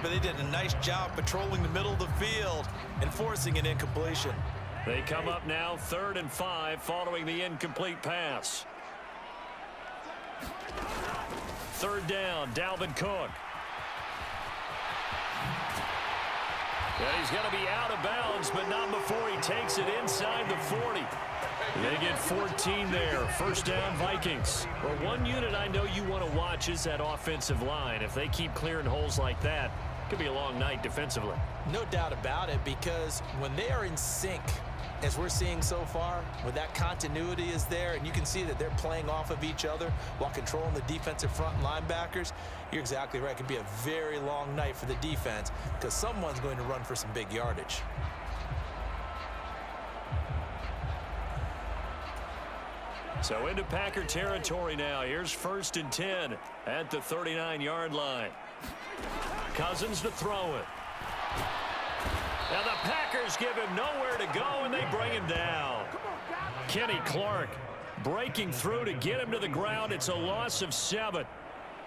but they did a nice job patrolling the middle of the field and forcing an incompletion. They come up now 3rd and 5 following the incomplete pass. 3rd down, Dalvin Cook. And he's going to be out of bounds, but not before he takes it inside the 40. They get 14 there. 1st down, Vikings. Well, one unit I know you want to watch is that offensive line. If they keep clearing holes like that, it could be a long night defensively. No doubt about it, because when they are in sync, as we're seeing so far, when that continuity is there and you can see that they're playing off of each other while controlling the defensive front linebackers, you're exactly right. It could be a very long night for the defense because someone's going to run for some big yardage. So into Packer territory now. Here's 1st and 10 at the 39-yard line. Cousins to throw it. Now the Packers give him nowhere to go, and they bring him down. Kenny Clark breaking through to get him to the ground. It's a loss of 7.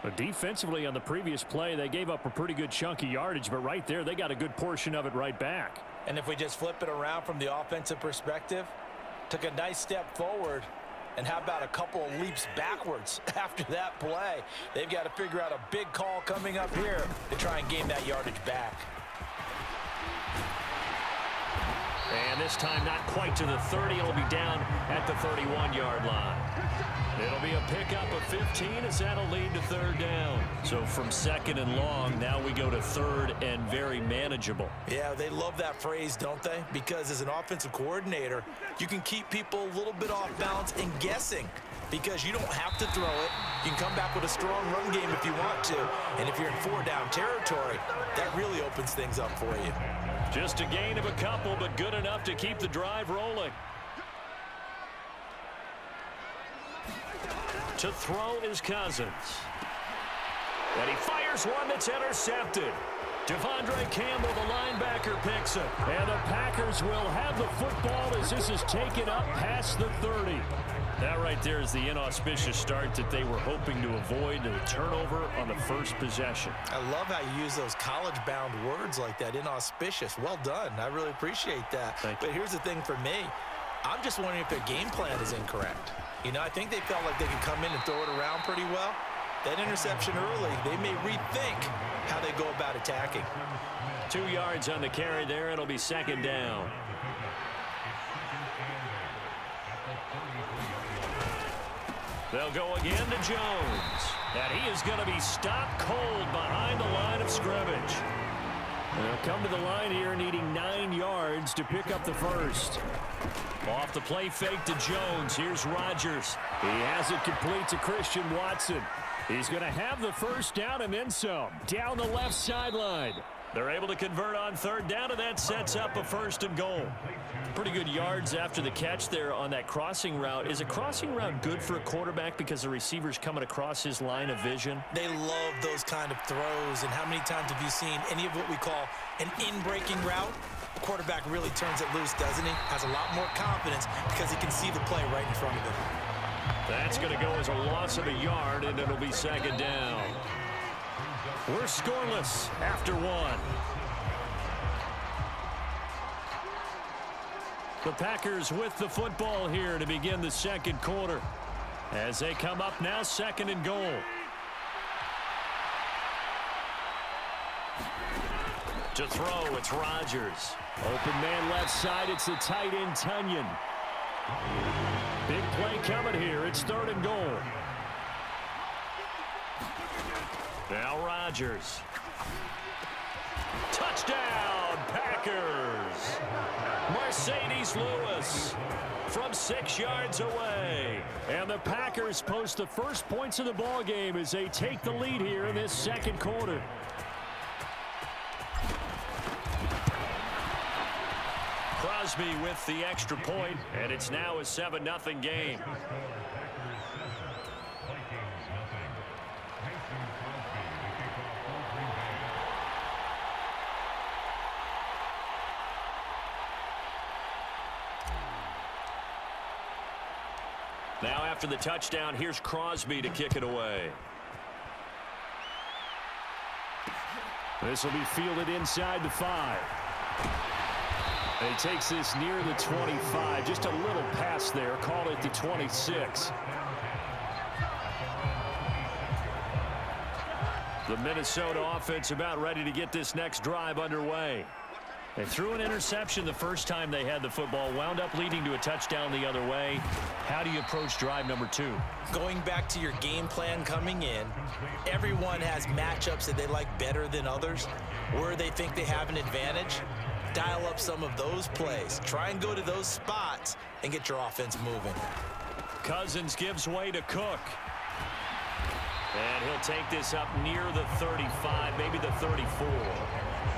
But defensively on the previous play, they gave up a pretty good chunk of yardage, but right there, they got a good portion of it right back. And if we just flip it around from the offensive perspective, took a nice step forward, and how about a couple of leaps backwards after that play? They've got to figure out a big call coming up here to try and gain that yardage back. And this time not quite to the 30. It'll be down at the 31-yard line. It'll be a pickup of 15 as that'll lead to 3rd down. So from 2nd and long, now we go to 3rd and very manageable. Yeah, they love that phrase, don't they? Because as an offensive coordinator, you can keep people a little bit off balance and guessing because you don't have to throw it. You can come back with a strong run game if you want to. And if you're in 4-down territory, that really opens things up for you. Just a gain of a couple, but good enough to keep the drive rolling. To throw is Cousins. And he fires one that's intercepted. Devondre Campbell, the linebacker, picks it. And the Packers will have the football as this is taken up past the 30. That right there is the inauspicious start that they were hoping to avoid, a turnover on the first possession. I love how you use those college-bound words like that, inauspicious. Well done. I really appreciate that. But here's the thing for me. I'm just wondering if their game plan is incorrect. You know, I think they felt like they could come in and throw it around pretty well. That interception early, they may rethink how they go about attacking. 2 yards on the carry there. It'll be 2nd down. They'll go again to Jones. And he is going to be stopped cold behind the line of scrimmage. They'll come to the line here needing 9 yards to pick up the first. Off the play fake to Jones. Here's Rodgers. He has it complete to Christian Watson. He's going to have the 1st down and then some. Down the left sideline. They're able to convert on 3rd down, and that sets up a 1st and goal. Pretty good yards after the catch there on that crossing route. Is a crossing route good for a quarterback because the receiver's coming across his line of vision? They love those kind of throws, and how many times have you seen any of what we call an in-breaking route? The quarterback really turns it loose, doesn't he? Has a lot more confidence because he can see the play right in front of him. That's going to go as a loss of a yard, and it'll be 2nd down. We're scoreless after 1. The Packers with the football here to begin the 2nd quarter. As they come up now, 2nd and goal. To throw, it's Rodgers. Open man left side, it's the tight end, Tunyon. Big play coming here. It's 3rd and goal. Now Rodgers. Touchdown, Packers. Mercedes Lewis from 6 yards away. And the Packers post the first points of the ball game as they take the lead here in this 2nd quarter. Crosby with the extra point, and it's now a 7-0 game. Now after the touchdown, here's Crosby to kick it away. This will be fielded inside the 5. And he takes this near the 25. Just a little pass there. Call it the 26. The Minnesota offense about ready to get this next drive underway. They threw an interception the first time they had the football, wound up leading to a touchdown the other way. How do you approach drive number 2? Going back to your game plan coming in, everyone has matchups that they like better than others, where they think they have an advantage. Dial up some of those plays. Try and go to those spots and get your offense moving. Cousins gives way to Cook. And he'll take this up near the 35, maybe the 34.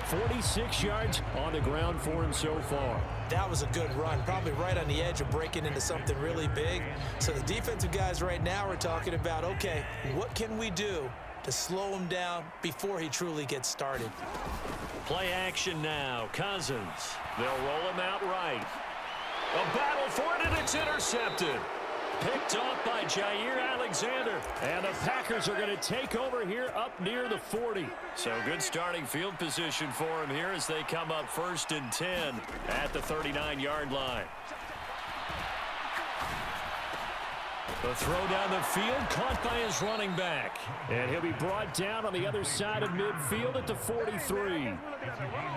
46 yards on the ground for him so far. That was a good run, probably right on the edge of breaking into something really big. So the defensive guys right now are talking about, okay, what can we do to slow him down before he truly gets started? Play action now. Cousins. They'll roll him out right. A battle for it, and it's intercepted. Picked off by Jair Alexander. And the Packers are going to take over here up near the 40. So good starting field position for him here as they come up 1st and 10 at the 39-yard line. The throw down the field, caught by his running back. And he'll be brought down on the other side of midfield at the 43.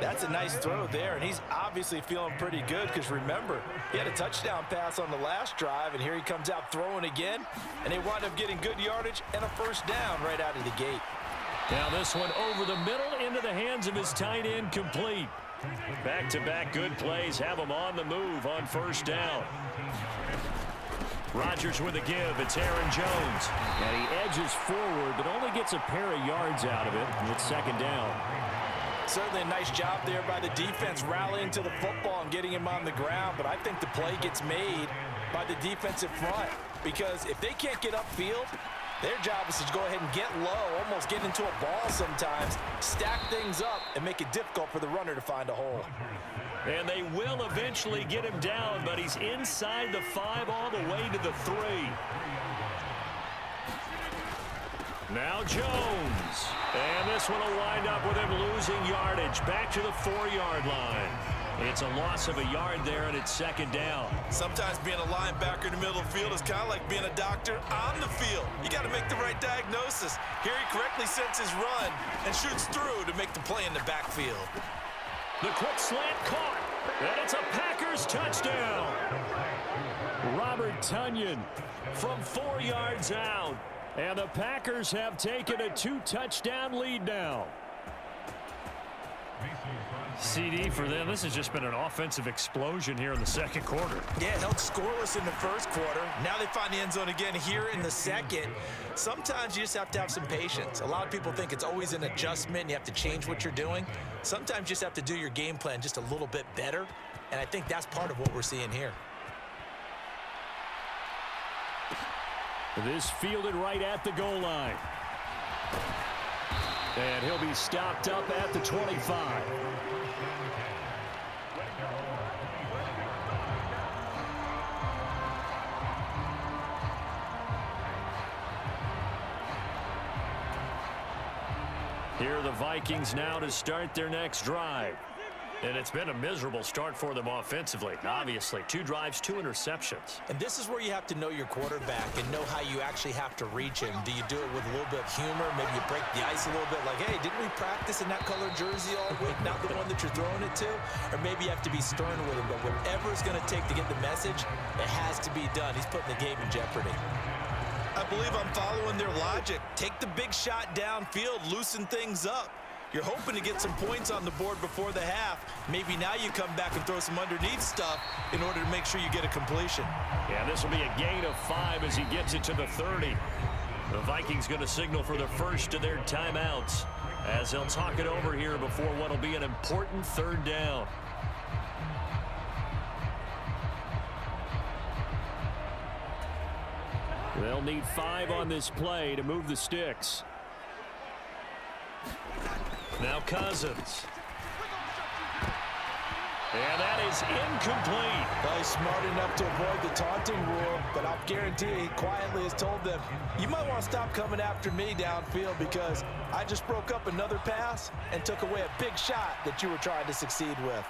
That's a nice throw there, and he's obviously feeling pretty good because, remember, he had a touchdown pass on the last drive, and here he comes out throwing again, and they wind up getting good yardage and a first down right out of the gate. Now this one over the middle into the hands of his tight end, complete. Back-to-back good plays have him on the move on first down. Rodgers with a give. It's Aaron Jones. And he edges forward, but only gets a pair of yards out of it. And it's 2nd down. Certainly a nice job there by the defense rallying to the football and getting him on the ground. But I think the play gets made by the defensive front, because if they can't get upfield, their job is to go ahead and get low, almost get into a ball sometimes, stack things up, and make it difficult for the runner to find a hole. And they will eventually get him down, but he's inside the 5 all the way to the 3. Now Jones. And this one will wind up with him losing yardage back to the 4-yard line. It's a loss of a yard there, and it's 2nd down. Sometimes being a linebacker in the middle of the field is kind of like being a doctor on the field. You got to make the right diagnosis. Here he correctly sets his run and shoots through to make the play in the backfield. The quick slant caught, and it's a Packers touchdown. Robert Tonyan from 4 yards out, and the Packers have taken a 2-touchdown lead now. CD for them. This has just been an offensive explosion here in the 2nd quarter. Yeah, held scoreless in the 1st quarter. Now they find the end zone again here in the 2nd. Sometimes you just have to have some patience. A lot of people think it's always an adjustment and you have to change what you're doing. Sometimes you just have to do your game plan just a little bit better, and I think that's part of what we're seeing here. This fielded right at the goal line. And he'll be stopped up at the 25. Here are the Vikings now to start their next drive. And it's been a miserable start for them offensively. Obviously, 2 drives, 2 interceptions. And this is where you have to know your quarterback and know how you actually have to reach him. Do you do it with a little bit of humor? Maybe you break the ice a little bit, like, hey, didn't we practice in that color jersey all week, not the one that you're throwing it to? Or maybe you have to be stern with him. But whatever it's going to take to get the message, it has to be done. He's putting the game in jeopardy. I believe I'm following their logic. Take the big shot downfield, loosen things up. You're hoping to get some points on the board before the half. Maybe now you come back and throw some underneath stuff in order to make sure you get a completion. Yeah, this will be a gain of 5 as he gets it to the 30. The Vikings going to signal for the first of their timeouts as they'll talk it over here before what will be an important 3rd down. They'll need 5 on this play to move the sticks. Now Cousins. And that is incomplete. Well, he's smart enough to avoid the taunting rule, but I'll guarantee he quietly has told them, you might want to stop coming after me downfield because I just broke up another pass and took away a big shot that you were trying to succeed with.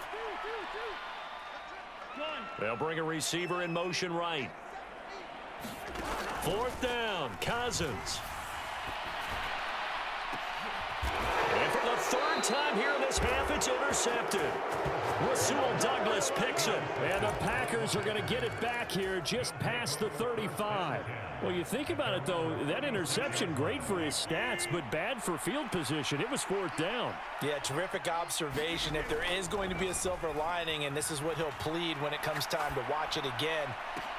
They'll bring a receiver in motion right. Fourth down, Cousins. And for the third time here in this half, it's intercepted. Rasul Douglas picks him. And the Packers are going to get it back here just past the 35. Well, you think about it, though, that interception, great for his stats, but bad for field position. It was fourth down. Yeah, terrific observation. If there is going to be a silver lining, and this is what he'll plead when it comes time to watch it again,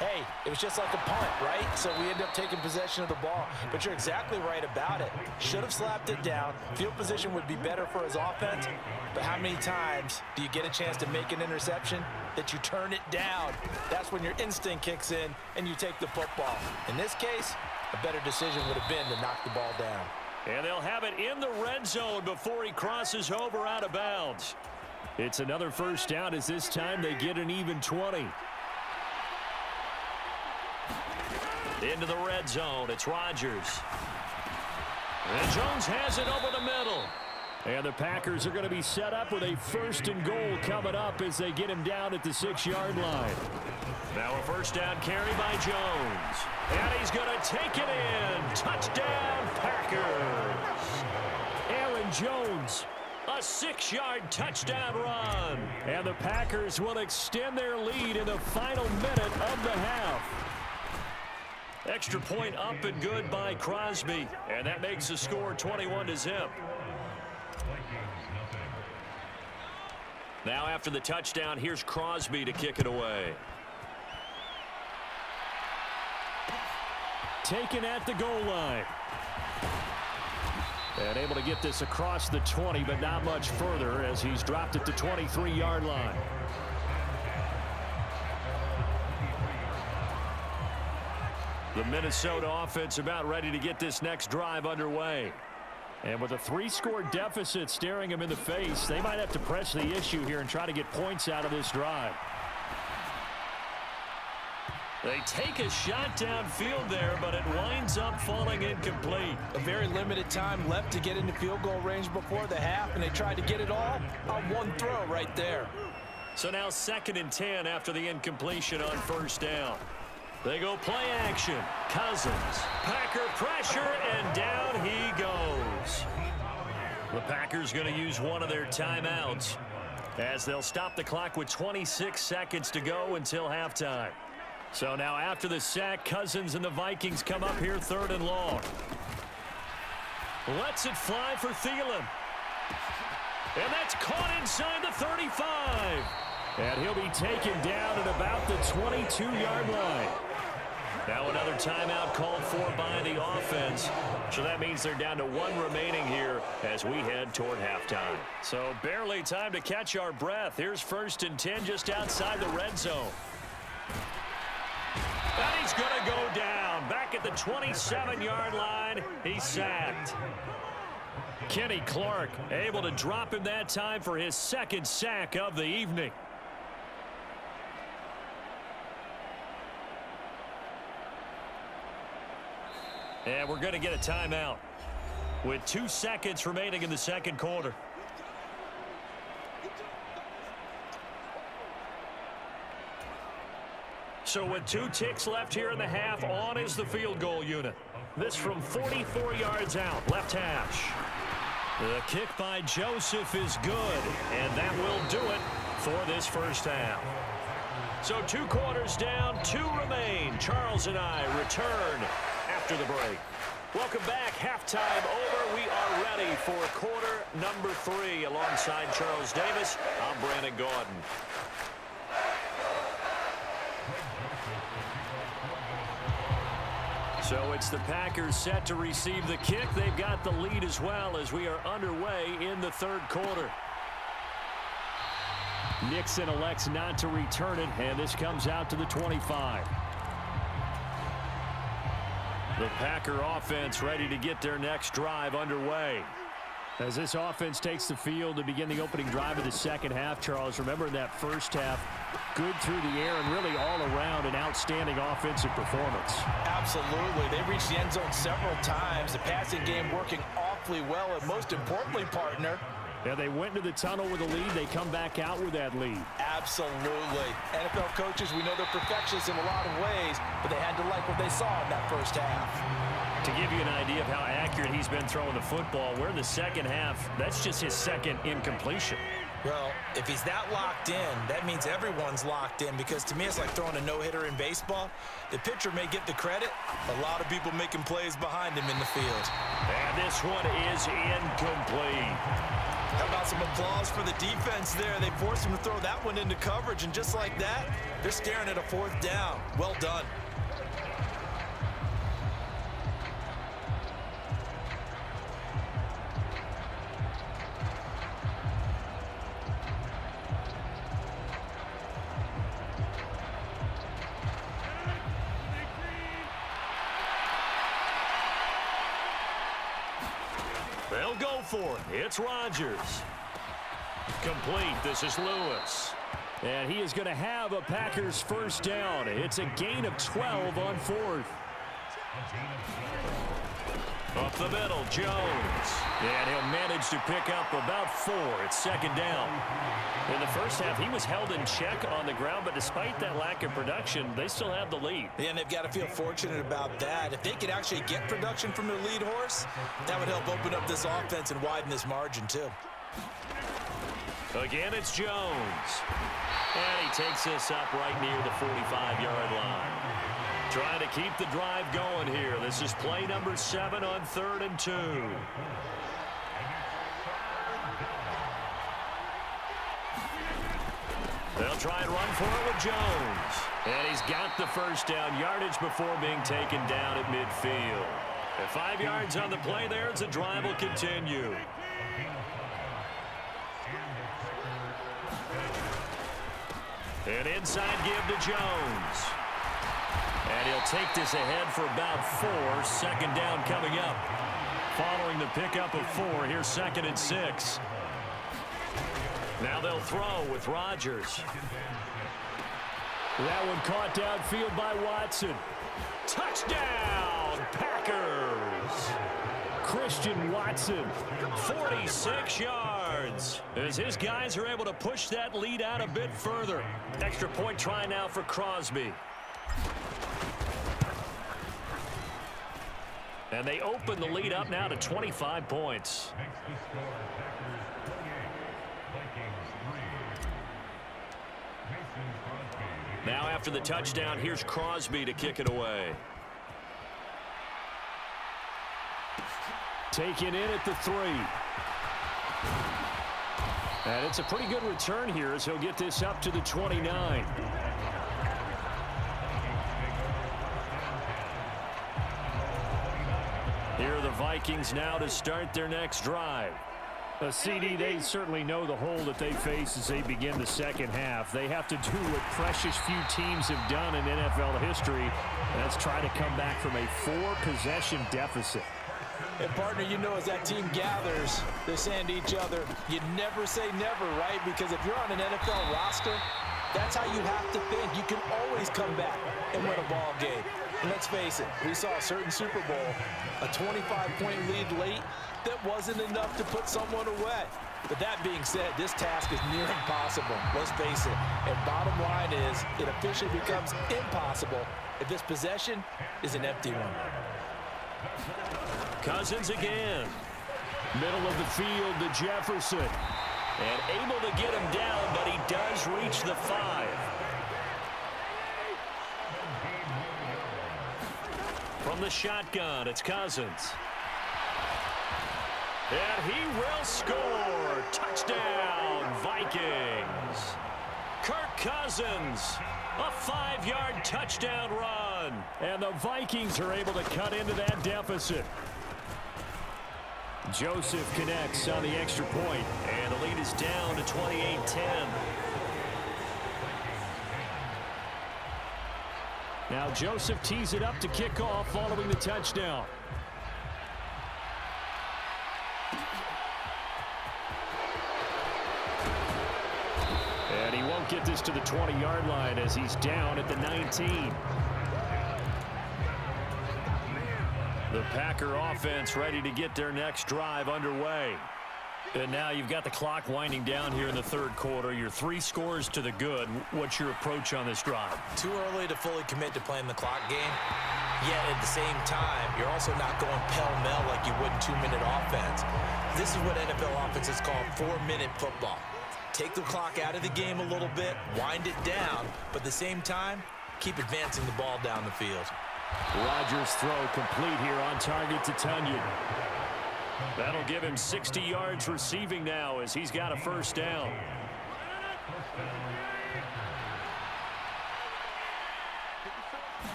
hey, it was just like a punt, right? So we end up taking possession of the ball. But you're exactly right about it. Should have slapped it down. Field position would be better for his offense. But how many times do you get a chance to make an interception that you turn it down? That's when your instinct kicks in and you take the football. In this case, a better decision would have been to knock the ball down. And they'll have it in the red zone before he crosses over out of bounds. It's another first down as this time they get an even 20. Into the red zone, it's Rodgers. And Jones has it over the middle. And the Packers are going to be set up with a first and goal coming up as they get him down at the 6-yard line. Now a first down carry by Jones. And he's going to take it in. Touchdown, Packers. Aaron Jones, a 6-yard touchdown run. And the Packers will extend their lead in the final minute of the half. Extra point up and good by Crosby. And that makes the score 21-0. Now after the touchdown, here's Crosby to kick it away. Taken at the goal line. And able to get this across the 20, but not much further as he's dropped at the 23-yard line. The Minnesota offense about ready to get this next drive underway. And with a 3-score deficit staring them in the face, they might have to press the issue here and try to get points out of this drive. They take a shot downfield there, but it winds up falling incomplete. A very limited time left to get into field goal range before the half, and they tried to get it all on one throw right there. So now 2nd and 10 after the incompletion on first down. They go play action. Cousins. Packer pressure, and down he goes. The Packers going to use one of their timeouts as they'll stop the clock with 26 seconds to go until halftime. So now after the sack, Cousins and the Vikings come up here 3rd and long. Lets it fly for Thielen. And that's caught inside the 35. And he'll be taken down at about the 22-yard line. Now another timeout called for by the offense. So that means they're down to 1 remaining here as we head toward halftime. So barely time to catch our breath. Here's 1st and 10 just outside the red zone. And he's going to go down. Back at the 27-yard line. He's sacked. Kenny Clark able to drop him that time for his 2nd sack of the evening. And we're going to get a timeout with 2 seconds remaining in the 2nd quarter. So with 2 ticks left here in the half, on is the field goal unit. This from 44 yards out, left hash. The kick by Joseph is good, and that will do it for this first half. So 2 quarters down, 2 remain. Charles and I return after the break. Welcome back. Halftime over. We are ready for quarter number 3. Alongside Charles Davis, I'm Brandon Gordon. So it's the Packers set to receive the kick. They've got the lead as well as we are underway in the 3rd quarter. Nixon elects not to return it, and this comes out to the 25. The Packer offense ready to get their next drive underway. As this offense takes the field to begin the opening drive of the second half, Charles, remember in that first half, good through the air and really all around an outstanding offensive performance. Absolutely. They reached the end zone several times. The passing game working awfully well, and most importantly, partner, yeah, they went into the tunnel with a lead. They come back out with that lead. Absolutely. NFL coaches, we know they're perfectionists in a lot of ways, but they had to like what they saw in that first half. To give you an idea of how accurate he's been throwing the football, we're in the second half. That's just his second incompletion. Well, if he's that locked in, that means everyone's locked in, because to me it's like throwing a no-hitter in baseball. The pitcher may get the credit, a lot of people making plays behind him in the field. And this one is incomplete. How about some applause for the defense there? They forced him to throw that one into coverage, and just like that, they're staring at a fourth down. Well done. They'll go for it. It's Rodgers. Complete. This is Lewis. And he is going to have a Packers first down. It's a gain of 12 on fourth. Up the middle, Jones. And he'll manage to pick up about 4. It's second down. In the first half, he was held in check on the ground, but despite that lack of production, they still have the lead. Yeah, and they've got to feel fortunate about that. If they could actually get production from their lead horse, that would help open up this offense and widen this margin too. Again, it's Jones. And he takes this up right near the 45-yard line. Trying to keep the drive going here. This is play number 7 on 3rd and 2. They'll try and run for it with Jones. And he's got the first down yardage before being taken down at midfield. At 5 yards on the play there, as the drive will continue. An inside give to Jones. And he'll take this ahead for about 4. Second down coming up. Following the pickup of 4, here's 2nd and 6. Now they'll throw with Rodgers. That one caught downfield by Watson. Touchdown, Packers! Christian Watson, 46 yards. As his guys are able to push that lead out a bit further. Extra point try now for Crosby. And they open the lead up now to 25 points. Now after the touchdown, here's Crosby to kick it away. Taken in at the 3. And it's a pretty good return here as he'll get this up to the 29. Here are the Vikings now to start their next drive. A CD, they certainly know the hole that they face as they begin the second half. They have to do what precious few teams have done in NFL history, and that's try to come back from a 4-possession deficit. And partner, you know, as that team gathers, they're saying to each other, you never say never, right? Because if you're on an NFL roster, that's how you have to think. You can always come back and win a ball game. And let's face it, we saw a certain Super Bowl, a 25-point lead late, that wasn't enough to put someone away. But that being said, this task is near impossible. Let's face it. And bottom line is, it officially becomes impossible if this possession is an empty one. Cousins again. Middle of the field to Jefferson. And able to get him down, but he does reach the 5. From the shotgun, it's Cousins. And he will score. Touchdown, Vikings. Kirk Cousins, a 5-yard touchdown run. And the Vikings are able to cut into that deficit. Joseph connects on the extra point, and the lead is down to 28-10. Now Joseph tees it up to kick off following the touchdown. And he won't get this to the 20-yard line as he's down at the 19. The Packer offense ready to get their next drive underway. And now you've got the clock winding down here in the third quarter. You're 3 scores to the good. What's your approach on this drive? Too early to fully commit to playing the clock game. Yet at the same time, you're also not going pell-mell like you would in 2-minute offense. This is what NFL offenses call 4-minute football. Take the clock out of the game a little bit, wind it down, but at the same time, keep advancing the ball down the field. Rodgers' throw complete here on target to Tunyon. That'll give him 60 yards receiving now as he's got a first down.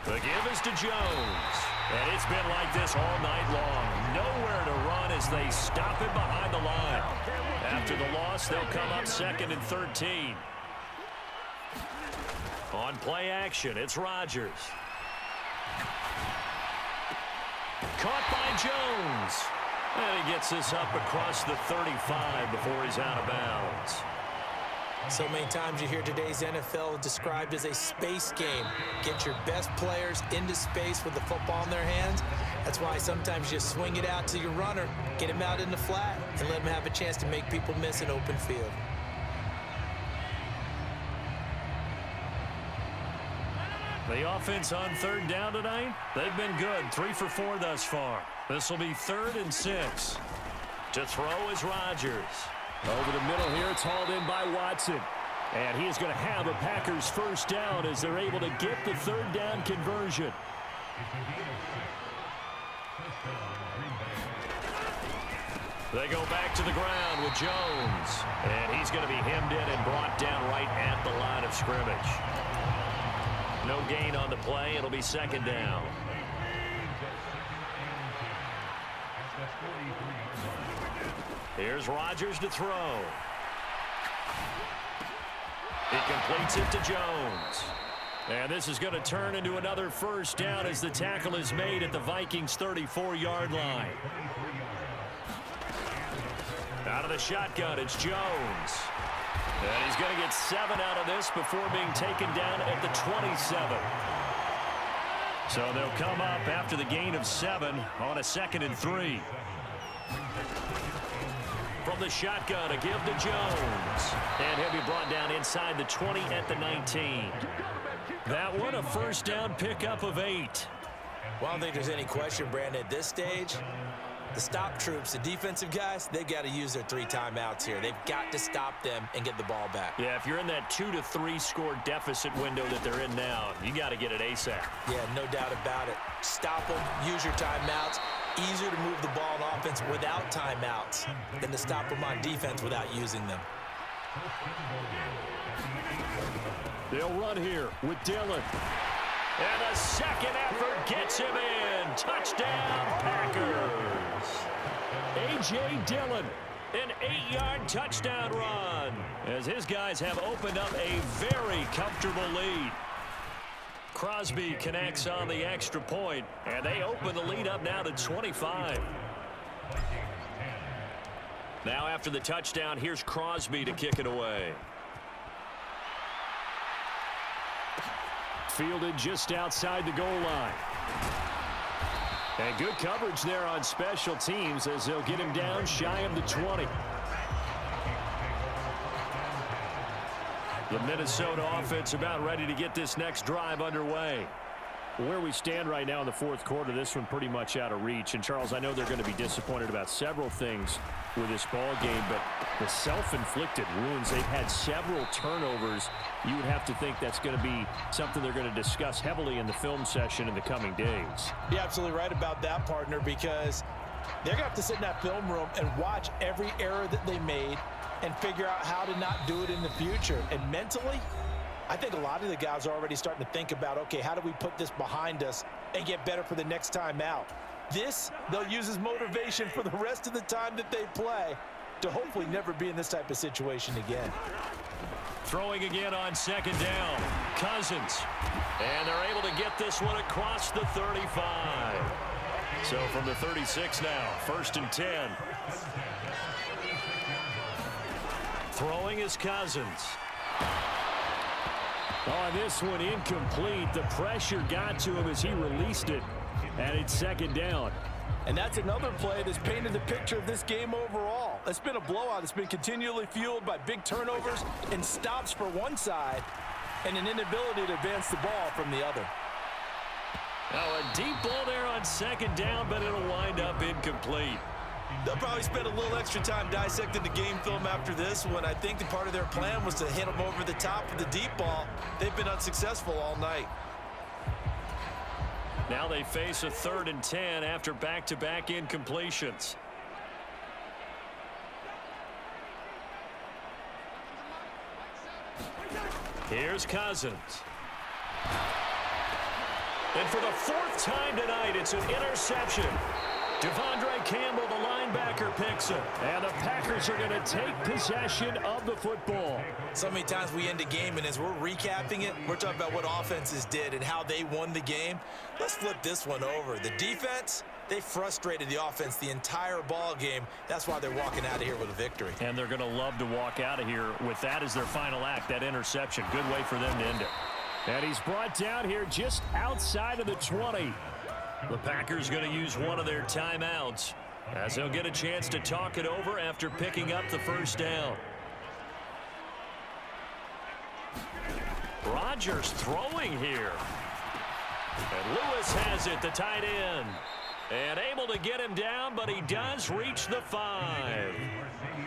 The give is to Jones. And it's been like this all night long. Nowhere to run as they stop him behind the line. After the loss, they'll come up 2nd and 13. On play action, it's Rodgers. Caught by Jones. And he gets this up across the 35 before he's out of bounds. So many times you hear today's NFL described as a space game. Get your best players into space with the football in their hands. That's why sometimes you swing it out to your runner, get him out in the flat, and let him have a chance to make people miss an open field. The offense on 3rd down tonight, they've been good. 3 for 4 thus far. This will be 3rd and 6. To throw is Rodgers. Over the middle here, it's hauled in by Watson. And he is going to have a Packers first down as they're able to get the 3rd down conversion. They go back to the ground with Jones. And he's going to be hemmed in and brought down right at the line of scrimmage. No gain on the play. It'll be 2nd down. Here's Rodgers to throw. He completes it to Jones. And this is going to turn into another first down as the tackle is made at the Vikings' 34-yard line. Out of the shotgun, it's Jones. And he's going to get 7 out of this before being taken down at the 27. So they'll come up after the gain of 7 on a 2nd and 3. From the shotgun, a give to Jones. And he'll be brought down inside the 20 at the 19. That one, a first down pickup of 8. Well, I don't think there's any question, Brandon, at this stage, the stop troops, the defensive guys, they got to use their 3 timeouts here. They've got to stop them and get the ball back. Yeah, if you're in that 2 to 3 score deficit window that they're in now, you got to get it ASAP. Yeah, no doubt about it. Stop them, use your timeouts. Easier to move the ball on offense without timeouts than to stop them on defense without using them. They'll run here with Dillon. And a second effort gets him in. Touchdown, Packers. A.J. Dillon, an 8-yard touchdown run, as his guys have opened up a very comfortable lead. Crosby connects on the extra point, and they open the lead up now to 25. Now after the touchdown, here's Crosby to kick it away. Fielded just outside the goal line. And good coverage there on special teams as they'll get him down shy of the 20. The Minnesota offense about ready to get this next drive underway. Where we stand right now in the fourth quarter, this one pretty much out of reach. And, Charles, I know they're going to be disappointed about several things with this ball game, but the self-inflicted wounds, they've had several turnovers. You would have to think that's going to be something they're going to discuss heavily in the film session in the coming days. You're absolutely right about that, partner, because they're going to have to sit in that film room and watch every error that they made and figure out how to not do it in the future. And mentally, I think a lot of the guys are already starting to think about, okay, how do we put this behind us and get better for the next time out? This, they'll use as motivation for the rest of the time that they play to hopefully never be in this type of situation again. Throwing again on second down, Cousins. And they're able to get this one across the 35. So from the 36 now, 1st and 10. Throwing is Cousins. Oh, this one incomplete. The pressure got to him as he released it, and it's second down. And that's another play that's painted the picture of this game overall. It's been a blowout. It's been continually fueled by big turnovers and stops for one side and an inability to advance the ball from the other. Now a deep ball there on second down, but it'll wind up incomplete. They'll probably spend a little extra time dissecting the game film after this one. I think the part of their plan was to hit them over the top of the deep ball. They've been unsuccessful all night. Now they face a 3rd and 10 after back-to-back incompletions. Here's Cousins. And for the 4th time tonight, it's an interception. Devondre Campbell, the linebacker, picks it. And the Packers are going to take possession of the football. So many times we end a game, and as we're recapping it, we're talking about what offenses did and how they won the game. Let's flip this one over. The defense, they frustrated the offense the entire ball game. That's why they're walking out of here with a victory. And they're going to love to walk out of here with that as their final act, that interception. Good way for them to end it. And he's brought down here just outside of the 20. The Packers going to use one of their timeouts as they'll get a chance to talk it over after picking up the first down. Rodgers throwing here. And Lewis has it, the tight end. And able to get him down, but he does reach the 5.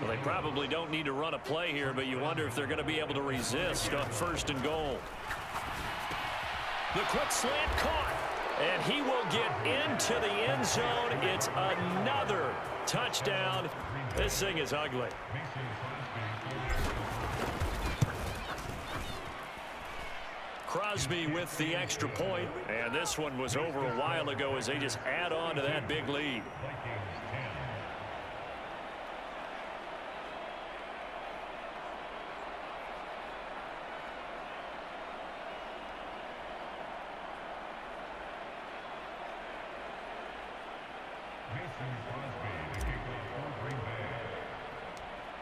Well, they probably don't need to run a play here, but you wonder if they're going to be able to resist on 1st and goal. The quick slant caught. And he will get into the end zone. It's another touchdown. This thing is ugly. Crosby with the extra point. And this one was over a while ago as they just add on to that big lead.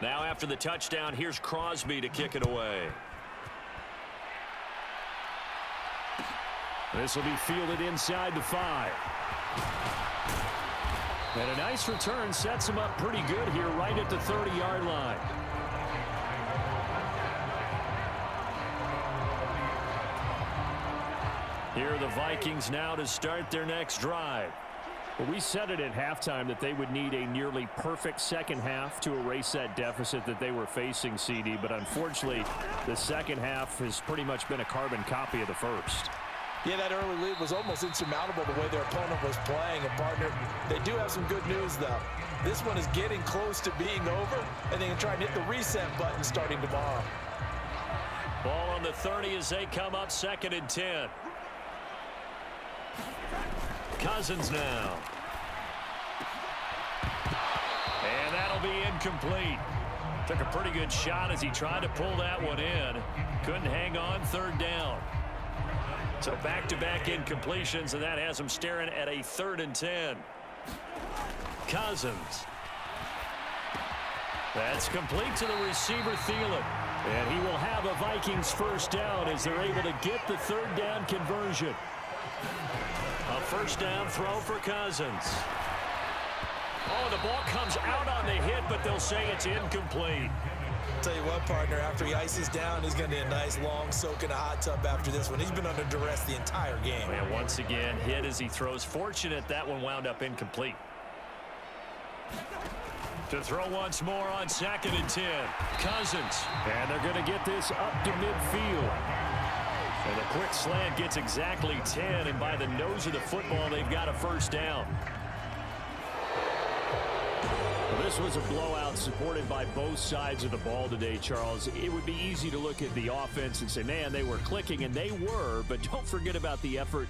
Now after the touchdown, here's Crosby to kick it away. This will be fielded inside the 5. And a nice return sets him up pretty good here right at the 30-yard line. Here are the Vikings now to start their next drive. Well, we said it at halftime that they would need a nearly perfect second half to erase that deficit that they were facing, CD. But unfortunately, the second half has pretty much been a carbon copy of the first. Yeah, that early lead was almost insurmountable the way their opponent was playing. And, partner, they do have some good news, though. This one is getting close to being over, and they can try and hit the reset button starting tomorrow. Ball on the 30 as they come up 2nd and 10. Cousins now. And that'll be incomplete. Took a pretty good shot as he tried to pull that one in. Couldn't hang on, 3rd down. So back-to-back incompletions, and that has him staring at a 3rd and 10. Cousins. That's complete to the receiver, Thielen. And he will have a Vikings first down as they're able to get the 3rd down conversion. A first down throw for Cousins. Oh, the ball comes out on the hit, but they'll say it's incomplete. Tell you what, partner, after he ices down, he's going to need a nice long soak in a hot tub after this one. He's been under duress the entire game. And once again, hit as he throws. Fortunate that one wound up incomplete. To throw once more on 2nd and 10. Cousins. And they're going to get this up to midfield. And the quick slant gets exactly 10, and by the nose of the football, they've got a first down. Well, this was a blowout supported by both sides of the ball today, Charles. It would be easy to look at the offense and say, man, they were clicking, and they were, but don't forget about the effort